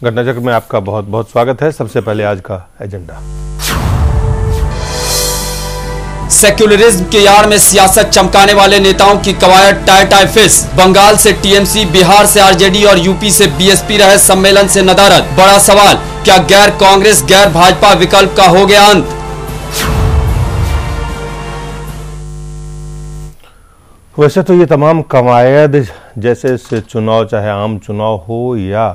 घटनाचक्र में आपका बहुत बहुत स्वागत है। सबसे पहले आज का एजेंडा। सेक्युलरिज्म के यार्ड में सियासत चमकाने वाले नेताओं की कवायद टाई टाई फिस। बंगाल से टीएमसी, बिहार से आरजेडी और यूपी से बीएसपी रहे सम्मेलन से नदारद। बड़ा सवाल, क्या गैर कांग्रेस गैर भाजपा विकल्प का हो गया अंत? वैसे तो ये तमाम कवायद जैसे से चुनाव, चाहे आम चुनाव हो या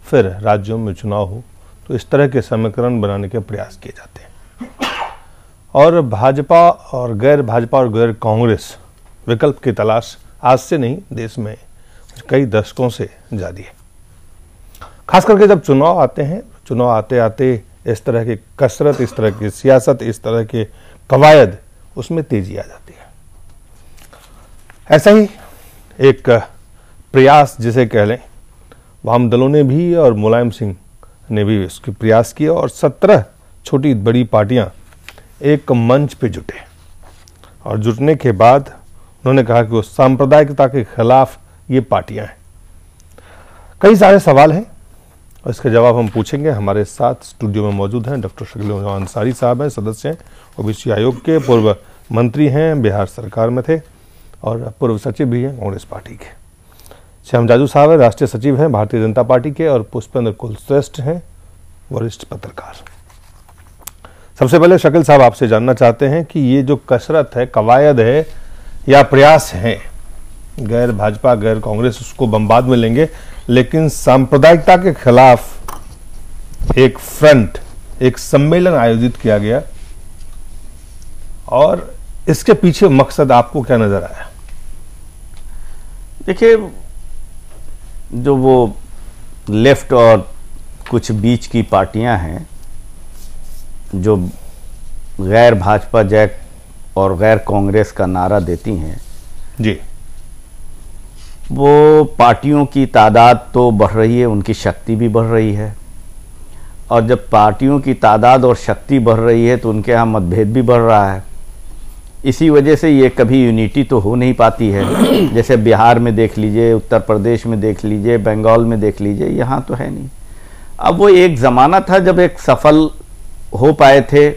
फिर राज्यों में चुनाव हो, तो इस तरह के समीकरण बनाने के प्रयास किए जाते हैं और भाजपा और गैर कांग्रेस विकल्प की तलाश आज से नहीं, देश में कई दशकों से जारी है। खास करके जब चुनाव आते हैं, चुनाव आते आते इस तरह की कसरत, इस तरह की सियासत, इस तरह के कवायद, उसमें तेजी आ जाती है। ऐसा ही एक प्रयास जिसे कह लें, वाम दलों ने भी और मुलायम सिंह ने भी इसके प्रयास किए और 17 छोटी बड़ी पार्टियां एक मंच पे जुटे और जुटने के बाद उन्होंने कहा कि वो सांप्रदायिकता के खिलाफ ये पार्टियां हैं। कई सारे सवाल हैं और इसके जवाब हम पूछेंगे। हमारे साथ स्टूडियो में मौजूद हैं डॉक्टर शकील अंसारी साहब हैं, सदस्य हैं ओबीसी आयोग के, पूर्व मंत्री हैं, बिहार सरकार में थे और पूर्व सचिव भी हैं कांग्रेस पार्टी के। श्याम जाजू साहब है, राष्ट्रीय सचिव हैं भारतीय जनता पार्टी के और पुष्पेंद्र कुलश्रेष्ठ हैं, वरिष्ठ पत्रकार। सबसे पहले शकील साहब आपसे जानना चाहते हैं कि ये जो कसरत है, कवायद है या प्रयास है, गैर भाजपा गैर कांग्रेस उसको बम्बाद में लेंगे, लेकिन सांप्रदायिकता के खिलाफ एक फ्रंट, एक सम्मेलन आयोजित किया गया और इसके पीछे मकसद आपको क्या नजर आया? देखिए, जो वो लेफ्ट और कुछ बीच की पार्टियां हैं जो गैर भाजपा जय और गैर कांग्रेस का नारा देती हैं जी, वो पार्टियों की तादाद तो बढ़ रही है, उनकी शक्ति भी बढ़ रही है और जब पार्टियों की तादाद और शक्ति बढ़ रही है तो उनके यहाँ मतभेद भी बढ़ रहा है। इसी वजह से ये कभी यूनिटी तो हो नहीं पाती है। जैसे बिहार में देख लीजिए, उत्तर प्रदेश में देख लीजिए, बंगाल में देख लीजिए, यहाँ तो है नहीं। अब वो एक ज़माना था जब एक सफल हो पाए थे,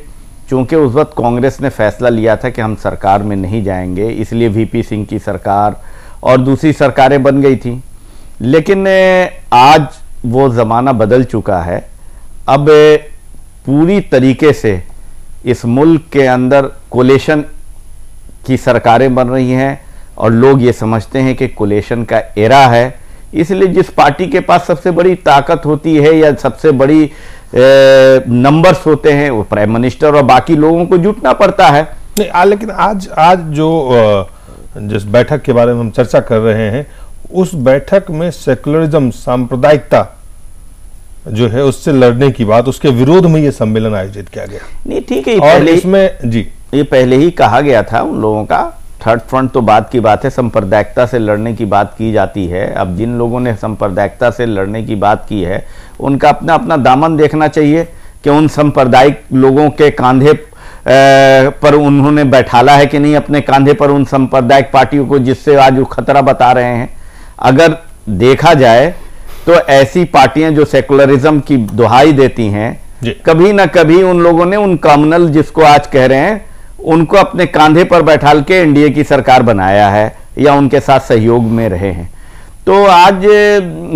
चूँकि उस वक्त कांग्रेस ने फैसला लिया था कि हम सरकार में नहीं जाएंगे, इसलिए वीपी सिंह की सरकार और दूसरी सरकारें बन गई थी। लेकिन आज वो ज़माना बदल चुका है। अब पूरी तरीके से इस मुल्क के अंदर कोलेशन की सरकारें बन रही हैं और लोग ये समझते हैं कि कोलेशन का एरा है। इसलिए जिस पार्टी के पास सबसे बड़ी ताकत होती है या सबसे बड़ी नंबर्स होते हैं, वो प्राइम मिनिस्टर और बाकी लोगों को जुटना पड़ता है। नहीं, लेकिन आज जो जिस बैठक के बारे में हम चर्चा कर रहे हैं, उस बैठक में सेकुलरिज्म, सांप्रदायिकता जो है उससे लड़ने की बात, उसके विरोध में ये सम्मेलन आयोजित किया गया। नहीं, ठीक है, और इसमें जी ये पहले ही कहा गया था उन लोगों का। थर्ड फ्रंट तो बात की बात है, सांप्रदायिकता से लड़ने की बात की जाती है। अब जिन लोगों ने सांप्रदायिकता से लड़ने की बात की है, उनका अपना अपना दामन देखना चाहिए कि उन सांप्रदायिक लोगों के कांधे पर उन्होंने बैठाला है कि नहीं अपने कांधे पर उन सांप्रदायिक पार्टियों को, जिससे आज वो खतरा बता रहे हैं। अगर देखा जाए तो ऐसी पार्टियां जो सेकुलरिज्म की दुहाई देती हैं, कभी ना कभी उन लोगों ने उन कम्युनल, जिसको आज कह रहे हैं, उनको अपने कांधे पर बैठाल के एनडीए की सरकार बनाया है या उनके साथ सहयोग में रहे हैं। तो आज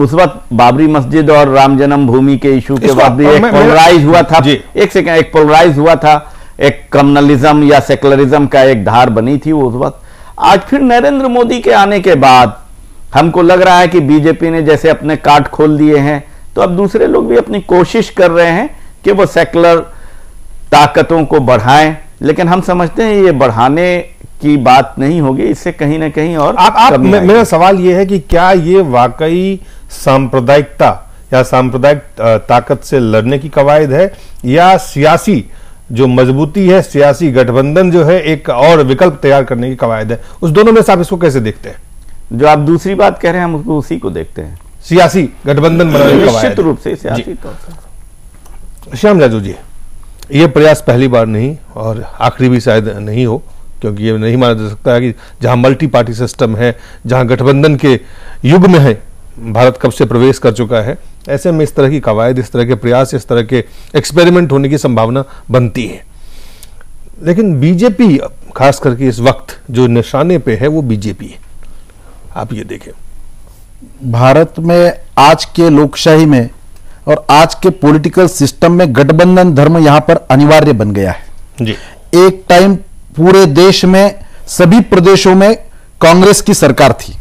उस वक्त बाबरी मस्जिद और राम जन्मभूमि के इशू के बाद भी एक पोलराइज हुआ था, एक पोलराइज हुआ था, एक कम्युनलिज्म या सेकुलरिज्म का एक धार बनी थी उस वक्त। आज फिर नरेंद्र मोदी के आने के बाद हमको लग रहा है कि बीजेपी ने जैसे अपने कार्ड खोल दिए हैं, तो अब दूसरे लोग भी अपनी कोशिश कर रहे हैं कि वो सेकुलर ताकतों को बढ़ाएं। लेकिन हम समझते हैं ये बढ़ाने की बात नहीं होगी, इससे कहीं ना कहीं और मेरा सवाल ये है कि क्या ये वाकई सांप्रदायिकता या सांप्रदायिक ताकत से लड़ने की कवायद है या सियासी जो मजबूती है, सियासी गठबंधन जो है, एक और विकल्प तैयार करने की कवायद है? उस दोनों में से आप इसको कैसे देखते हैं? जो आप दूसरी बात कह रहे हैं हम उसको उसी को देखते हैं, सियासी गठबंधन बनाने की कवायद। निश्चित रूप से सियासी तौर से। श्याम जाजू जी, ये प्रयास पहली बार नहीं और आखिरी भी शायद नहीं हो, क्योंकि ये नहीं माना जा सकता है कि जहां मल्टी पार्टी सिस्टम है, जहां गठबंधन के युग में है, भारत कब से प्रवेश कर चुका है, ऐसे में इस तरह की कवायद, इस तरह के प्रयास, इस तरह के एक्सपेरिमेंट होने की संभावना बनती है। लेकिन बीजेपी खास करके इस वक्त जो निशाने पे है वो बीजेपी है। आप ये देखें, भारत में आज के लोकशाही में और आज के पॉलिटिकल सिस्टम में गठबंधन धर्म यहां पर अनिवार्य बन गया है जी। एक टाइम पूरे देश में सभी प्रदेशों में कांग्रेस की सरकार थी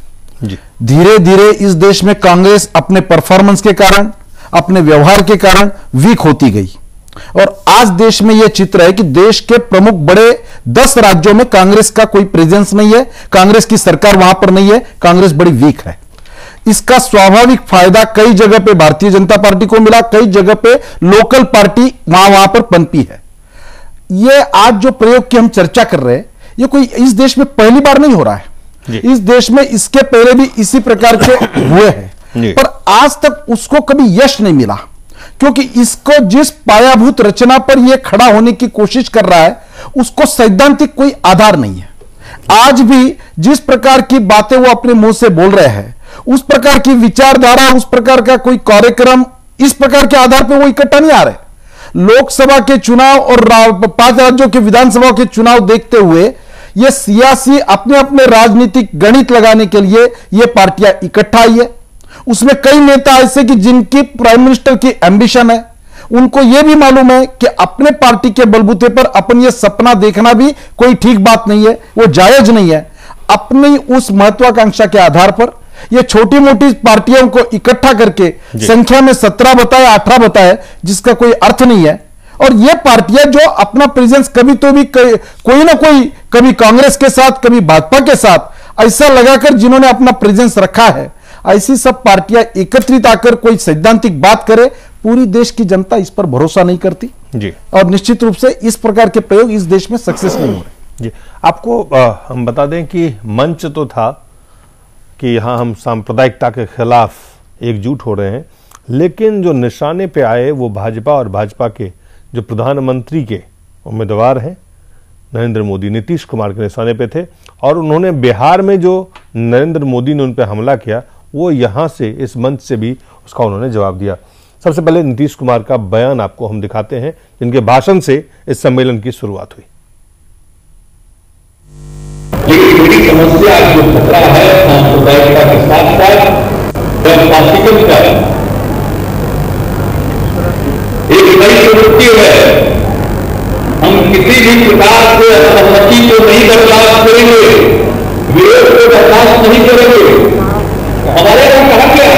जी। धीरे धीरे इस देश में कांग्रेस अपने परफॉर्मेंस के कारण, अपने व्यवहार के कारण वीक होती गई और आज देश में यह चित्र है कि देश के प्रमुख बड़े 10 राज्यों में कांग्रेस का कोई प्रेजेंस नहीं है, कांग्रेस की सरकार वहां पर नहीं है, कांग्रेस बड़ी वीक है। इसका स्वाभाविक फायदा कई जगह पे भारतीय जनता पार्टी को मिला, कई जगह पे लोकल पार्टी वहां पर पनपी है। ये आज जो प्रयोग की हम चर्चा कर रहे हैं, ये कोई इस देश में पहली बार नहीं हो रहा है। इस देश में इसके पहले भी इसी प्रकार के हुए हैं, पर आज तक उसको कभी यश नहीं मिला, क्योंकि इसको जिस पायाभूत रचना पर यह खड़ा होने की कोशिश कर रहा है उसको सैद्धांतिक कोई आधार नहीं है। आज भी जिस प्रकार की बातें वो अपने मुंह से बोल रहे हैं, उस प्रकार की विचारधारा, उस प्रकार का कोई कार्यक्रम, इस प्रकार के आधार पर वो इकट्ठा नहीं आ रहे। लोकसभा के चुनाव और 5 राज्यों के विधानसभा के चुनाव देखते हुए ये सियासी अपने अपने राजनीतिक गणित लगाने के लिए ये पार्टियां इकट्ठा आई है। उसमें कई नेता ऐसे कि जिनकी प्राइम मिनिस्टर की एम्बिशन है, उनको यह भी मालूम है कि अपने पार्टी के बलबूते पर अपन ये सपना देखना भी कोई ठीक बात नहीं है, वो जायज नहीं है। अपनी उस महत्वाकांक्षा के आधार पर ये छोटी मोटी पार्टियों को इकट्ठा करके संख्या में 17 बताए, 18 बताए, जिसका कोई अर्थ नहीं है। और ये पार्टियां जो अपना प्रेजेंस कभी तो भी कोई ना कोई, कभी कांग्रेस के साथ, कभी भाजपा के साथ ऐसा लगाकर जिन्होंने अपना प्रेजेंस रखा है, ऐसी सब पार्टियां एकत्रित आकर कोई सैद्धांतिक बात करे, पूरी देश की जनता इस पर भरोसा नहीं करती जी। और निश्चित रूप से इस प्रकार के प्रयोग इस देश में सक्सेस नहीं हो रहे जी। आपको हम बता दें कि मंच तो था कि यहां हम सांप्रदायिकता के खिलाफ एकजुट हो रहे हैं, लेकिन जो निशाने पे आए वो भाजपा और भाजपा के जो प्रधानमंत्री के उम्मीदवार हैं नरेंद्र मोदी, नीतीश कुमार के निशाने पे थे। और उन्होंने बिहार में जो नरेंद्र मोदी ने उन पर हमला किया, वो यहां से, इस मंच से भी उसका उन्होंने जवाब दिया। सबसे पहले नीतीश कुमार का बयान आपको हम दिखाते हैं, जिनके भाषण से इस सम्मेलन की शुरुआत हुई। लेकिन बड़ी समस्या जो खतरा है सांप्रदायिकता के साथ साथ पार्टिकल का एक नई प्रवृत्ति है। हम किसी भी प्रकार से असहमति को नहीं बर्दाश्त करेंगे, विरोध को बर्दाश्त नहीं करेंगे। हमारे यहां कहा गया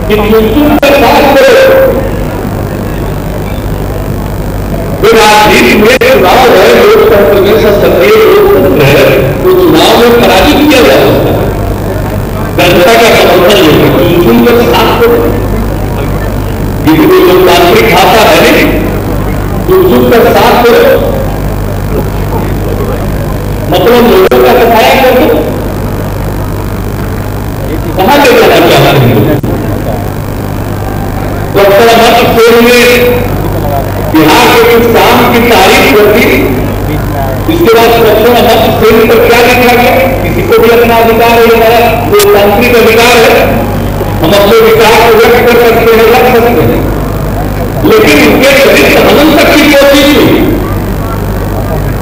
कि तुम बर्दाश्त करो। राजनीति में चुनाव है, लोकतंत्र में सक्रिय लोकतंत्र है, तो चुनाव में पराजित किया जा सकता है। जनता का समर्थन लेकर तुम पर साथ करो, ये कोई लोकतांत्रिक खाता है नहीं, तुम पर साथ करो, मतलब लोगों का सफाया कर दो। कहां ले जाना चाहते हैं? डॉक्टर अमर सिंह ने बिहार के कुछ काम की तारीफ कर दी, इसके बाद डॉक्टर अमर सिंह पर क्या लिखा गया? किसी को भी अपना अधिकार है, हमारा लोकतांत्रिक अधिकार है, हम अपने विचार को व्यक्त कर सकते हैं, रख सकते हैं, लेकिन इनके चरित्र हनन तक की कोशिश हुई,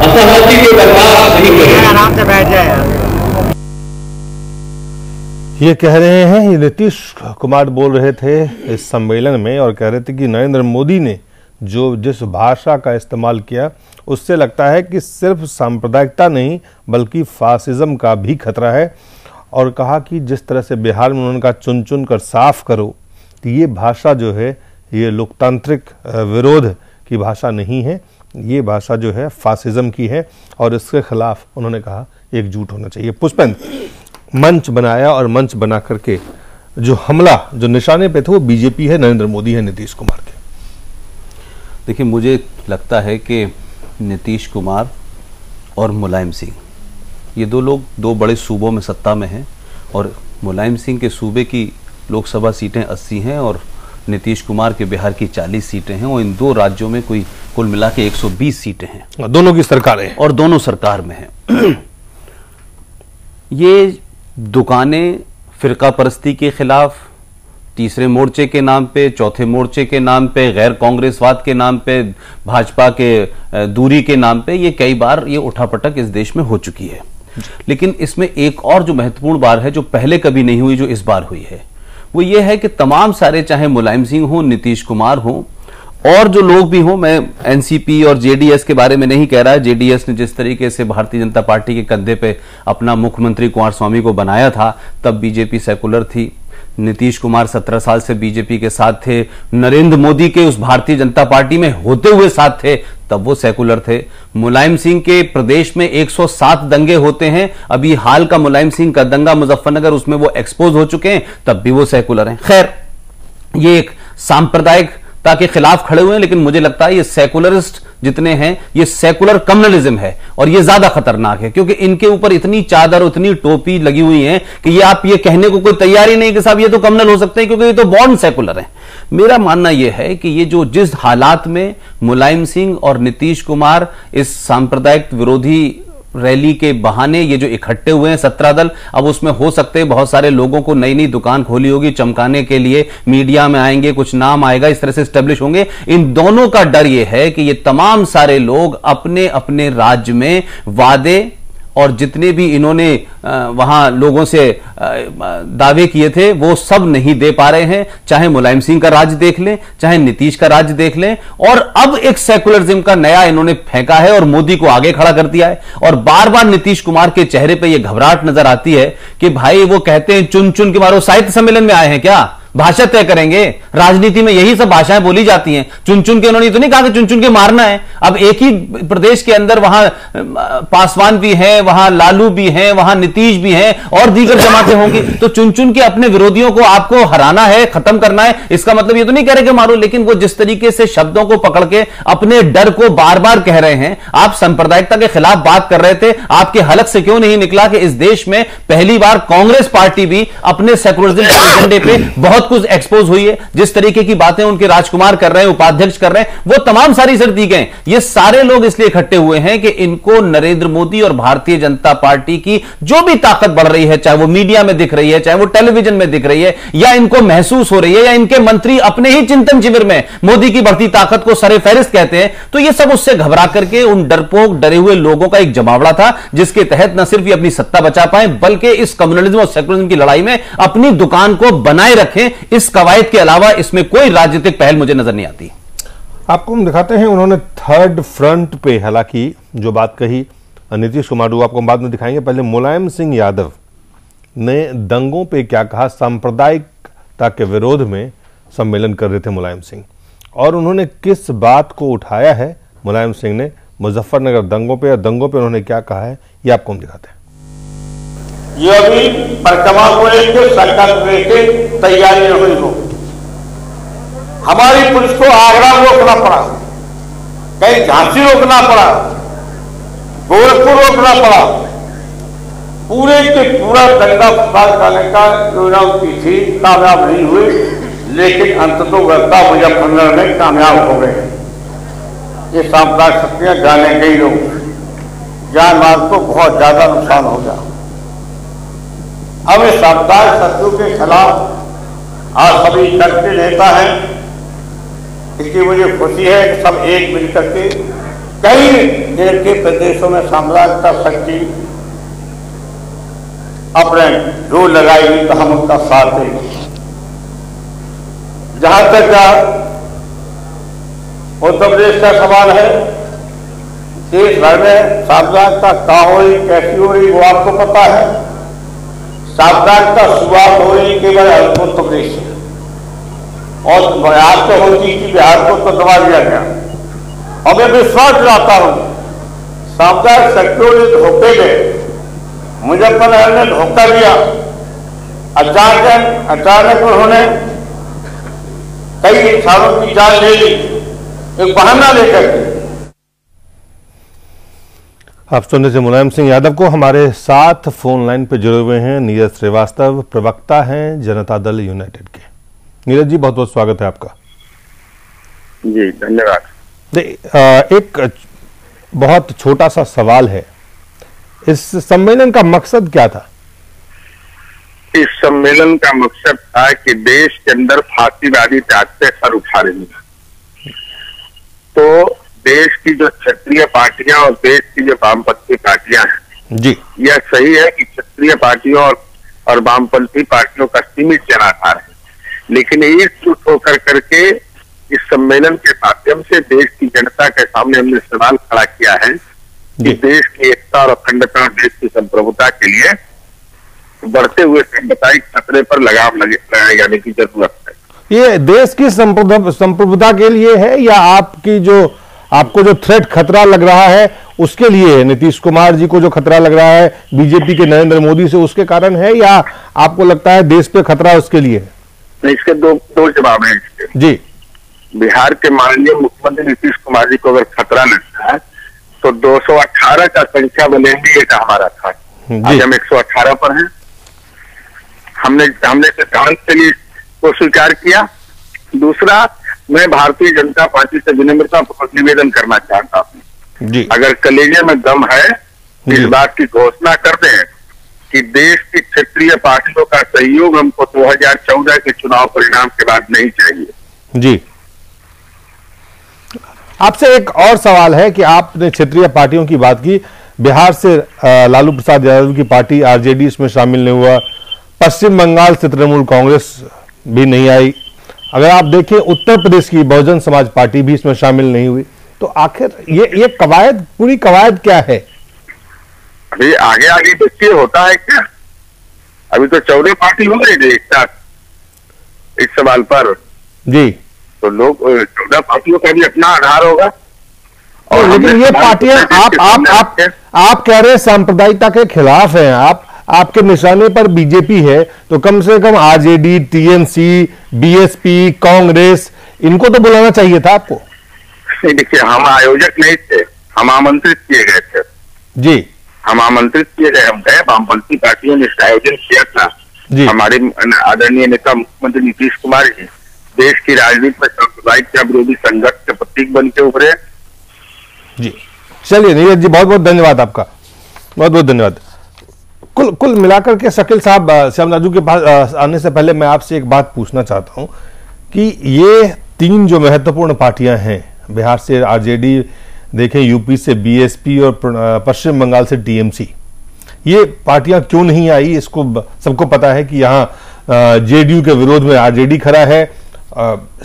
असहमति को बर्दाश्त नहीं करें। आराम से बैठ जाए। ये कह रहे हैं, ये नीतीश कुमार बोल रहे थे इस सम्मेलन में और कह रहे थे कि नरेंद्र मोदी ने जो जिस भाषा का इस्तेमाल किया, उससे लगता है कि सिर्फ सांप्रदायिकता नहीं बल्कि फासिज्म का भी खतरा है। और कहा कि जिस तरह से बिहार में उन्होंने कहा चुन चुन कर साफ करो, तो ये भाषा जो है ये लोकतांत्रिक विरोध की भाषा नहीं है, ये भाषा जो है फासिज्म की है और इसके खिलाफ उन्होंने कहा एकजुट होना चाहिए। पुष्पेंद्र, मंच बनाया और मंच बना करके जो हमला जो निशाने पे थे वो बीजेपी है, नरेंद्र मोदी है, नीतीश कुमार के। देखिए, मुझे लगता है कि नीतीश कुमार और मुलायम सिंह, ये दो लोग दो बड़े सूबों में सत्ता में हैं और मुलायम सिंह के सूबे की लोकसभा सीटें 80 हैं और नीतीश कुमार के बिहार की 40 सीटें हैं और इन दो राज्यों में कोई कुल मिला के 120 सीटें हैं। दोनों की सरकारें और दोनों सरकार में हैं। ये दुकानें फिरका परस्ती के खिलाफ, तीसरे मोर्चे के नाम पे, चौथे मोर्चे के नाम पे, गैर कांग्रेसवाद के नाम पे, भाजपा के दूरी के नाम पे, ये कई बार ये उठापटक इस देश में हो चुकी है। लेकिन इसमें एक और जो महत्वपूर्ण बात है, जो पहले कभी नहीं हुई, जो इस बार हुई है, वो ये है कि तमाम सारे, चाहे मुलायम सिंह हो, नीतीश कुमार हो, और जो लोग भी हों, मैं एनसीपी और जेडीएस के बारे में नहीं कह रहा। जेडीएस ने जिस तरीके से भारतीय जनता पार्टी के कंधे पे अपना मुख्यमंत्री कुमारस्वामी को बनाया था, तब बीजेपी सेकुलर थी। नीतीश कुमार 17 साल से बीजेपी के साथ थे, नरेंद्र मोदी के उस भारतीय जनता पार्टी में होते हुए साथ थे, तब वो सेकुलर थे। मुलायम सिंह के प्रदेश में 107 दंगे होते हैं, अभी हाल का मुलायम सिंह का दंगा मुजफ्फरनगर, उसमें वो एक्सपोज हो चुके हैं, तब भी वो सेकुलर हैं। खैर, ये एक सांप्रदायिकता के खिलाफ खड़े हुए हैं, लेकिन मुझे लगता है ये सेकुलरिस्ट जितने हैं, ये सेकुलर कम्युनलिज्म है, और ये ज्यादा खतरनाक है, क्योंकि इनके ऊपर इतनी चादर, इतनी टोपी लगी हुई है कि ये आप ये कहने को कोई तैयार ही नहीं कि साहब ये तो कम्युनल हो सकते हैं, क्योंकि ये तो बॉर्न सेकुलर है। मेरा मानना यह है कि ये जो जिस हालात में मुलायम सिंह और नीतीश कुमार इस सांप्रदायिक विरोधी रैली के बहाने ये जो इकट्ठे हुए हैं 17 दल, अब उसमें हो सकते हैं बहुत सारे लोगों को नई नई दुकान खोली होगी चमकाने के लिए, मीडिया में आएंगे, कुछ नाम आएगा, इस तरह से स्टैब्लिश होंगे। इन दोनों का डर ये है कि ये तमाम सारे लोग अपने अपने राज्य में वादे और जितने भी इन्होंने वहां लोगों से दावे किए थे, वो सब नहीं दे पा रहे हैं। चाहे मुलायम सिंह का राज्य देख लें, चाहे नीतीश का राज्य देख लें, और अब एक सेकुलरिज्म का नया इन्होंने फेंका है और मोदी को आगे खड़ा कर दिया है। और बार बार नीतीश कुमार के चेहरे पे ये घबराहट नजर आती है कि भाई वो कहते हैं चुन चुन के मारो, साहित्य सम्मेलन में आए हैं क्या, भाषा तय करेंगे? राजनीति में यही सब भाषाएं बोली जाती हैं। चुन चुन के उन्होंने तो नहीं कहा कि चुन चुन के मारना है। अब एक ही प्रदेश के अंदर वहां पासवान भी है, वहां लालू भी है, वहां नीतीश भी है, और दीगर जमातें होंगी, तो चुन चुन के अपने विरोधियों को आपको हराना है, खत्म करना है। इसका मतलब ये तो नहीं कह रहे कि मारो, लेकिन वो जिस तरीके से शब्दों को पकड़ के अपने डर को बार बार कह रहे हैं। आप सांप्रदायिकता के खिलाफ बात कर रहे थे, आपके हलक से क्यों नहीं निकला कि इस देश में पहली बार कांग्रेस पार्टी भी अपने सेकुलरिज्म के एजेंडे पे बहुत कुछ एक्सपोज हुई है। जिस तरीके की बातें उनके राजकुमार कर रहे हैं, उपाध्यक्ष कर रहे हैं, वो तमाम सारी सर दी गए। ये सारे लोग इसलिए इकट्ठे हुए हैं कि इनको नरेंद्र मोदी और भारतीय जनता पार्टी की जो भी ताकत बढ़ रही है, चाहे वो मीडिया में दिख रही है, चाहे वो टेलीविजन में दिख रही है, या इनको महसूस हो रही है, या इनके मंत्री अपने ही चिंतन शिविर में मोदी की बढ़ती ताकत को सरे फहरिस्त कहते हैं, तो ये सब उससे घबरा करके उन डरपोक डरे हुए लोगों का एक जमावड़ा था, जिसके तहत न सिर्फ ये अपनी सत्ता बचा पाए, बल्कि इस कम्युनलिज्म और सेकुलरिज्म की लड़ाई में अपनी दुकान को बनाए रखें। इस कवायद के अलावा इसमें कोई राजनीतिक पहल मुझे नजर नहीं आती। आपको हम दिखाते हैं, उन्होंने थर्ड फ्रंट पे हालांकि जो बात कही नीतीश कुमार, वो आपको बाद में दिखाएंगे। पहले मुलायम सिंह यादव ने दंगों पे क्या कहा, सांप्रदायिकता के विरोध में सम्मेलन कर रहे थे मुलायम सिंह, और उन्होंने किस बात को उठाया है मुलायम सिंह ने मुजफ्फरनगर दंगों पे, और दंगों पे उन्होंने क्या कहा है, ये आपको हम दिखाते हैं। ये अभी परिक्रमा को लेकर संकल्प लेके तैयारी हुई हो, हमारी पुलिस को आगरा रोकना पड़ा, कहीं झांसी रोकना पड़ा, गोरखपुर रोकना पड़ा, पूरे के पूरा दंगा फसाद करने का योजना की थी, कामयाब नहीं हुई, लेकिन अंततः मुजफ्फरनगर में कामयाब हो गए। ये सांप्रदायिक शक्तियां जाने गई, लोग जान माल को बहुत ज्यादा नुकसान हो गया। अब इस सांप्रदायिक शक्तियों के खिलाफ आज सभी करते नेता हैं, इसकी मुझे खुशी है कि सब एक मिल करके कई देश के प्रदेशों में सांप्रदायिकता शक्ति अपने जोर लगाएगी, तो हम उनका साथ देंगे। जहां तक उत्तर प्रदेश का सवाल है, देश भर में सांप्रदायिकता कहाँ हो रही, कैसी हो रही, वो आपको पता है। सांप्रदायिकता शुरुआत हो रही केवल उत्तर प्रदेश से, और बिहार तो होती कि बिहार को तो दबा दिया गया। और मैं विश्वास दिलाता हूं, सांप्रदायिक शक्तियों ने धोखे गए, मुजफ्फरनगर ने धोखा दिया। अचानक उन्होंने कई इंसानों की जान ले ली, एक बहाना लेकर के। आप सुनने से मुलायम सिंह यादव को। हमारे साथ फोन लाइन पे जुड़े हुए हैं नीरज श्रीवास्तव, प्रवक्ता हैं जनता दल यूनाइटेड के। नीरज जी, बहुत बहुत स्वागत है आपका। जी धन्यवाद। एक बहुत छोटा सा सवाल है, इस सम्मेलन का मकसद क्या था? इस सम्मेलन का मकसद था कि देश के अंदर फांसीवादी ताकतें सर उठा रही हैं, तो देश की जो क्षत्रिय पार्टियां और देश की जो वामपंथी पार्टियां हैं जी, यह सही है कि क्षत्रिय पार्टियों और वामपंथी पार्टियों का सीमित जनाधार है, लेकिन एकजुट होकर करके इस सम्मेलन के माध्यम से देश की जनता के सामने हमने सवाल खड़ा किया है कि देश की एकता और अखंडता और देश की संप्रभुता के लिए बढ़ते हुए सांप्रदायिक खतरे पर लगाम लगाए जाने की जरूरत है। ये देश की संप्रभुता के लिए है या आपको जो थ्रेट खतरा लग रहा है उसके लिए है? नीतीश कुमार जी को जो खतरा लग रहा है बीजेपी के नरेंद्र मोदी से, उसके कारण है या आपको लगता है देश पे खतरा उसके लिए है? इसके दो जवाब हैं इसके। जी, बिहार के माननीय मुख्यमंत्री नीतीश कुमार जी को अगर खतरा लगता है तो 218 का संख्या बल एनडीए का हमारा था, आज हम 118 पर हैं। हमने सिद्धांत के लिए को स्वीकार किया। दूसरा, मैं भारतीय जनता पार्टी से विनम्रतापूर्वक निवेदन करना चाहता हूं जी, अगर कलेजे में दम है इस बात की घोषणा कर दें कि देश की क्षेत्रीय पार्टियों का सहयोग हमको 2014 के चुनाव परिणाम के बाद नहीं चाहिए। जी, आपसे एक और सवाल है कि आपने क्षेत्रीय पार्टियों की बात की, बिहार से लालू प्रसाद यादव की पार्टी आरजेडी इसमें शामिल नहीं हुआ, पश्चिम बंगाल से तृणमूल कांग्रेस भी नहीं आई, अगर आप देखें उत्तर प्रदेश की बहुजन समाज पार्टी भी इसमें शामिल नहीं हुई, तो आखिर ये कवायद, पूरी कवायद क्या है? अभी आगे देखिए होता है क्या। अभी तो 14 पार्टी हो गई एक साथ इस सवाल पर जी, तो लोग 14 पार्टियों का भी अपना आधार होगा। और लेकिन ये पार्टियां आप कह रहे हैं सांप्रदायिकता के खिलाफ हैं, आपके निशाने पर बीजेपी है, तो कम से कम आरजेडी, टीएमसी, बीएसपी, कांग्रेस, इनको तो बुलाना चाहिए था आपको। देखिए, हम आयोजक नहीं थे, हम आमंत्रित किए गए थे जी, हम आमंत्रित किए गए, हम गए। वामपंथी पार्टियों ने इसका आयोजन किया था। हमारे आदरणीय नेता मुख्यमंत्री नीतीश कुमार जी देश की राजनीति में सांप्रदायिकता विरोधी संघर्ष के प्रतीक बन के उभरे। जी, चलिए नीरज जी, बहुत बहुत धन्यवाद आपका, बहुत बहुत धन्यवाद। कुल मिलाकर के शकील साहब, श्याम राजू के पास आने से पहले मैं आपसे एक बात पूछना चाहता हूं कि ये 3 जो महत्वपूर्ण पार्टियां हैं, बिहार से आरजेडी, देखें यूपी से बीएसपी और पश्चिम बंगाल से टीएमसी, ये पार्टियां क्यों नहीं आई? इसको सबको पता है कि यहाँ जेडीयू के विरोध में आरजेडी खड़ा है,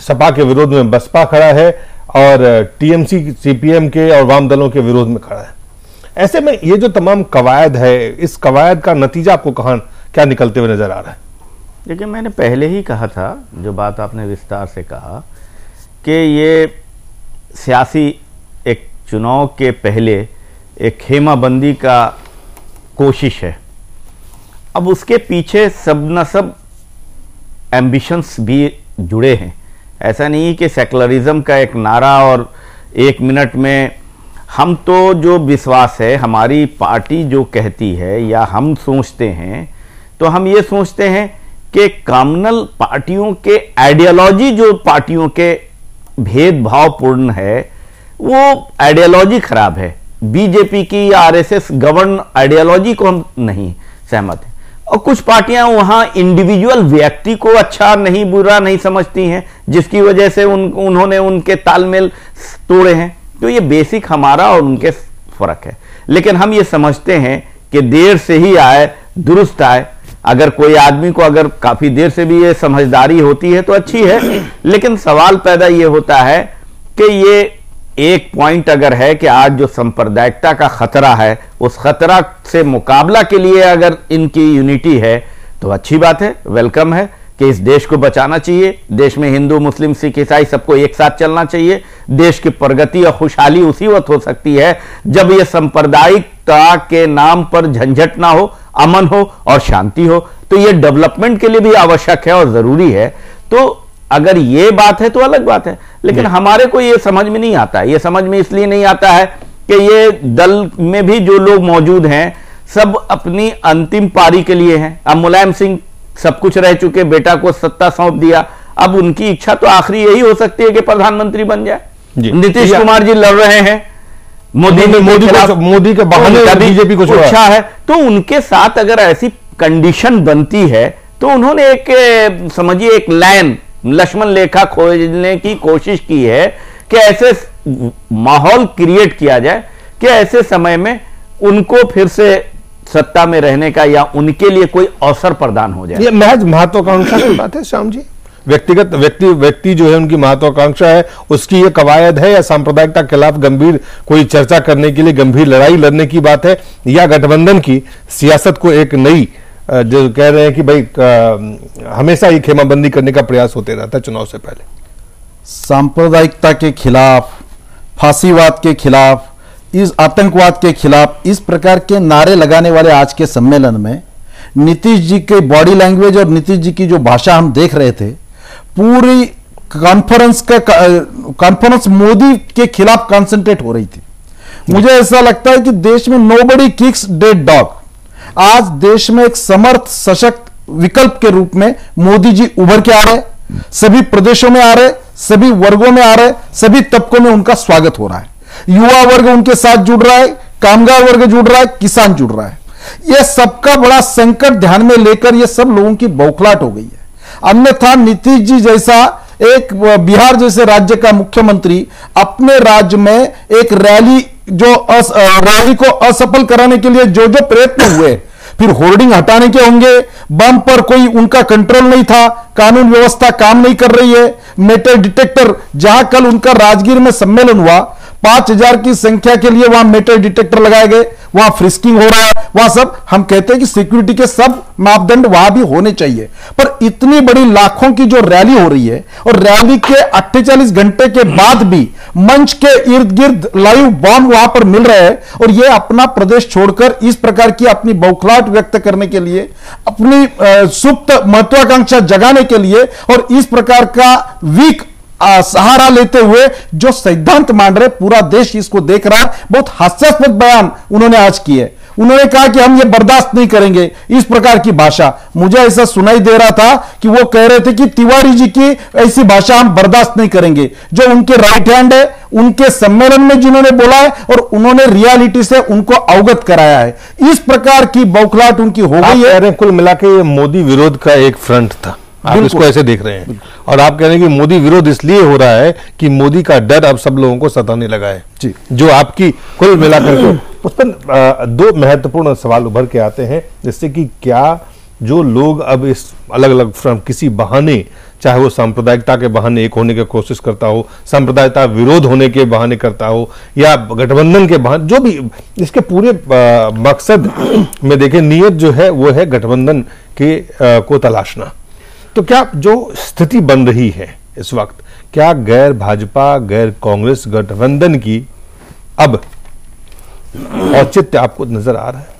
सपा के विरोध में बसपा खड़ा है और टीएमसी सीपीएम के और वाम दलों के विरोध में खड़ा है। ऐसे में ये जो तमाम कवायद है, इस कवायद का नतीजा आपको क्या निकलते हुए नजर आ रहा है? देखिए, मैंने पहले ही कहा था, जो बात आपने विस्तार से कहा कि ये सियासी एक चुनाव के पहले एक खेमाबंदी का कोशिश है। अब उसके पीछे सब न सब एम्बिशंस भी जुड़े हैं। ऐसा नहीं कि सेकुलरिज्म का एक नारा और 1 मिनट में हम तो जो विश्वास है, हमारी पार्टी जो कहती है या हम सोचते हैं, तो हम ये सोचते हैं कि कम्युनल पार्टियों के आइडियोलॉजी जो पार्टियों के भेदभावपूर्ण है, वो आइडियोलॉजी खराब है। बीजेपी की या आरएसएस गवर्न आइडियोलॉजी को हम नहीं सहमत हैं। और कुछ पार्टियां वहां इंडिविजुअल व्यक्ति को अच्छा नहीं बुरा नहीं समझती हैं, जिसकी वजह से उन्होंने उनके तालमेल तोड़े हैं। तो ये बेसिक हमारा और उनके फर्क है। लेकिन हम ये समझते हैं कि देर से ही आए दुरुस्त आए। अगर कोई आदमी को अगर काफी देर से भी ये समझदारी होती है तो अच्छी है, लेकिन सवाल पैदा ये होता है कि ये एक पॉइंट अगर है कि आज जो सांप्रदायिकता का खतरा है, उस खतरा से मुकाबला के लिए अगर इनकी यूनिटी है तो अच्छी बात है, वेलकम है कि इस देश को बचाना चाहिए। देश में हिंदू, मुस्लिम, सिख, ईसाई सबको एक साथ चलना चाहिए। देश की प्रगति और खुशहाली उसी वक्त हो सकती है जब ये सांप्रदायिकता के नाम पर झंझट ना हो, अमन हो और शांति हो। तो ये डेवलपमेंट के लिए भी आवश्यक है और जरूरी है। तो अगर ये बात है तो अलग बात है, लेकिन हमारे को ये समझ में नहीं आता है। ये समझ में इसलिए नहीं आता है कि ये दल में भी जो लोग मौजूद हैं सब अपनी अंतिम पारी के लिए हैं। अब मुलायम सिंह सब कुछ रह चुके, बेटा को सत्ता सौंप दिया, अब उनकी इच्छा तो आखिरी यही हो सकती है कि प्रधानमंत्री बन जाए। नीतीश कुमार जी लड़ रहे हैं, मोदी के बहाने बीजेपी को इच्छा है, तो उनके साथ अगर ऐसी कंडीशन बनती है तो उन्होंने एक समझिए एक लाइन लक्ष्मण रेखा खोजने की कोशिश की है कि ऐसे माहौल क्रिएट किया जाए कि ऐसे समय में उनको फिर से सत्ता में रहने का या उनके लिए कोई अवसर प्रदान हो जाए। ये महज महत्वाकांक्षा की बात है श्याम जी, व्यक्तिगत व्यक्ति जो है उनकी महत्वाकांक्षा है, उसकी ये कवायद है, या सांप्रदायिकता के खिलाफ गंभीर कोई चर्चा करने के लिए गंभीर लड़ाई लड़ने की बात है, या गठबंधन की सियासत को एक नई जो कह रहे हैं कि भाई हमेशा ही खेमाबंदी करने का प्रयास होते रहता है चुनाव से पहले। सांप्रदायिकता के खिलाफ, फांसीवाद के खिलाफ, इस आतंकवाद के खिलाफ इस प्रकार के नारे लगाने वाले आज के सम्मेलन में नीतीश जी के बॉडी लैंग्वेज और नीतीश जी की जो भाषा हम देख रहे थे, पूरी कॉन्फ्रेंस मोदी के खिलाफ कॉन्सेंट्रेट हो रही थी। मुझे ऐसा लगता है कि देश में नोबडी किक्स डेड डॉग। आज देश में एक समर्थ सशक्त विकल्प के रूप में मोदी जी उभर के आ रहे, सभी प्रदेशों में आ रहे, सभी वर्गों में आ रहे, सभी तबकों में उनका स्वागत हो रहा है। युवा वर्ग उनके साथ जुड़ रहा है, कामगार वर्ग जुड़ रहा है, किसान जुड़ रहा है। यह सबका बड़ा संकट ध्यान में लेकर यह सब लोगों की बौखलाहट हो गई है। अन्यथा नीतीश जी जैसा एक बिहार जैसे राज्य का मुख्यमंत्री अपने राज्य में एक रैली रैली को असफल कराने के लिए जो जो प्रयत्न हुए, फिर होर्डिंग हटाने के होंगे, बम पर कोई उनका कंट्रोल नहीं था, कानून व्यवस्था काम नहीं कर रही है, मेटल डिटेक्टर, जहां कल उनका राजगीर में सम्मेलन हुआ 5000 की संख्या के लिए वहां मेटल डिटेक्टर लगाए गए, वहां फ्रिस्किंग हो रहा है, वहां सब हम कहते हैं कि सिक्योरिटी के सब मापदंड वहां भी होने चाहिए। पर इतनी बड़ी लाखों की जो रैली हो रही है और रैली के 48 घंटे के बाद भी मंच के इर्द गिर्द लाइव बॉम्ब वहां पर मिल रहे हैं, और ये अपना प्रदेश छोड़कर इस प्रकार की अपनी बौखलाहट व्यक्त करने के लिए, अपनी सुप्त महत्वाकांक्षा जगाने के लिए और इस प्रकार का वीक सहारा लेते हुए जो सिद्धांत मान रहे, पूरा देश इसको देख रहा है। बहुत हास्यास्पद बयान उन्होंने आज किए। उन्होंने कहा कि हम ये बर्दाश्त नहीं करेंगे इस प्रकार की भाषा। मुझे ऐसा सुनाई दे रहा था कि वो कह रहे थे कि तिवारी जी की ऐसी भाषा हम बर्दाश्त नहीं करेंगे, जो उनके राइट हैंड है, उनके सम्मेलन में जिन्होंने बोला है और उन्होंने रियलिटी से उनको अवगत कराया है। इस प्रकार की बौखलाहट उनकी हो गई है। कुल मिला के ये मोदी विरोध का एक फ्रंट था, आप इसको ऐसे देख रहे हैं, और आप कह रहे हैं कि मोदी विरोध इसलिए हो रहा है कि मोदी का डर अब सब लोगों को सताने लगा है जी, जो आपकी कुल मिलाकर के उस पर दो महत्वपूर्ण सवाल उभर के आते हैं, जिससे कि क्या जो लोग अब इस अलग अलग फ्रंट किसी बहाने, चाहे वो सांप्रदायिकता के बहाने एक होने की कोशिश करता हो, सांप्रदायिकता विरोध होने के बहाने करता हो, या गठबंधन के बहाने, जो भी इसके पूरे मकसद में देखें, नीयत जो है वो है गठबंधन के को तलाशना। तो क्या जो स्थिति बन रही है इस वक्त, क्या गैर भाजपा गैर कांग्रेस गठबंधन की अब औचित्य आपको नजर आ रहा है?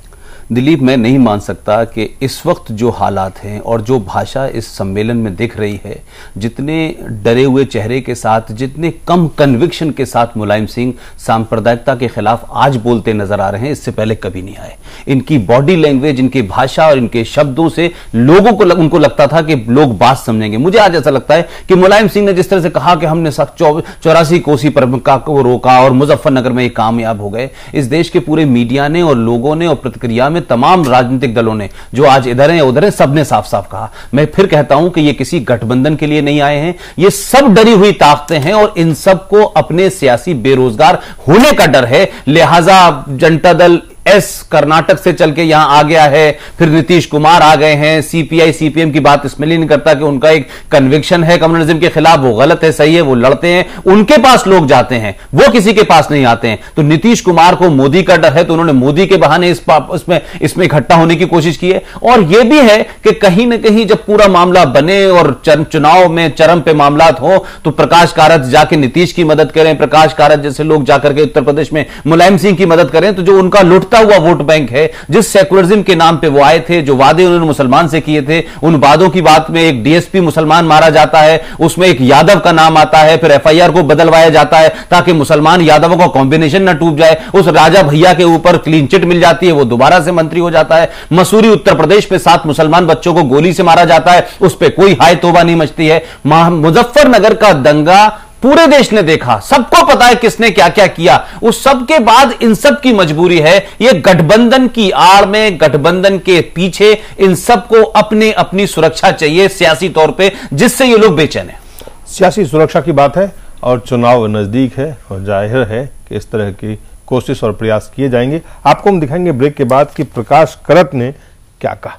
दिलीप, मैं नहीं मान सकता कि इस वक्त जो हालात हैं और जो भाषा इस सम्मेलन में दिख रही है, जितने डरे हुए चेहरे के साथ, जितने कम कन्विक्शन के साथ मुलायम सिंह सांप्रदायिकता के खिलाफ आज बोलते नजर आ रहे हैं, इससे पहले कभी नहीं आए। इनकी बॉडी लैंग्वेज, इनकी भाषा और इनके शब्दों से लोगों को उनको लगता था कि लोग बात समझेंगे। मुझे आज ऐसा लगता है कि मुलायम सिंह ने जिस तरह से कहा कि हमने 84 कोसी पर को रोका और मुजफ्फरनगर में ये कामयाब हो गए, इस देश के पूरे मीडिया ने और लोगों ने और प्रतिक्रिया में तमाम राजनीतिक दलों ने, जो आज इधर हैं या उधर हैं, सबने साफ साफ कहा। मैं फिर कहता हूं कि ये किसी गठबंधन के लिए नहीं आए हैं, ये सब डरी हुई ताकतें हैं और इन सबको अपने सियासी बेरोजगार होने का डर है। लिहाजा जनता दल एस कर्नाटक से चल के यहां आ गया है, फिर नीतीश कुमार आ गए हैं। सीपीआई सीपीएम की बात इसमें नहीं करता कि उनका एक कन्विक्शन है कम्युनिज्म के खिलाफ, वो गलत है सही है, वो लड़ते हैं, उनके पास लोग जाते हैं, वो किसी के पास नहीं आते हैं। तो नीतीश कुमार को मोदी का डर है, तो उन्होंने मोदी के बहाने इसमें इकट्ठा होने की कोशिश की है। और यह भी है कि कहीं ना कहीं जब पूरा मामला बने और चुनाव में चरम पे मामलात हो, तो प्रकाश कारत जाके नीतीश की मदद करें, प्रकाश कारत जैसे लोग जाकर के उत्तर प्रदेश में मुलायम सिंह की मदद करें, तो जो उनका लुटता हुआ वोट बैंक है, जिस सेकुलरिज्म के नाम पे वो आए थे, जो वादे उन्होंने मुसलमान से किए थे, उन वादों की बात में एक डीएसपी मुसलमान मारा जाता है, उसमें एक यादव का नाम आता है, फिर एफआईआर को बदलवाया जाता है ताकि मुसलमान यादवों का कॉम्बिनेशन न टूट जाए। उस राजा भैया के ऊपर क्लीन चिट मिल जाती है, वो दोबारा से मंत्री हो जाता है। मसूरी उत्तर प्रदेश में 7 मुसलमान बच्चों को गोली से मारा जाता है, उस पर कोई हाय तौबा नहीं मचती है। मुजफ्फरनगर का दंगा पूरे देश ने देखा, सबको पता है किसने क्या क्या किया। उस सब के बाद इन सब की मजबूरी है, ये गठबंधन की आड़ में, गठबंधन के पीछे इन सबको अपने अपनी सुरक्षा चाहिए सियासी तौर पे, जिससे ये लोग बेचैन है। सियासी सुरक्षा की बात है और चुनाव नजदीक है और जाहिर है कि इस तरह की कोशिश और प्रयास किए जाएंगे। आपको हम दिखाएंगे ब्रेक के बाद कि प्रकाश करत ने क्या कहा।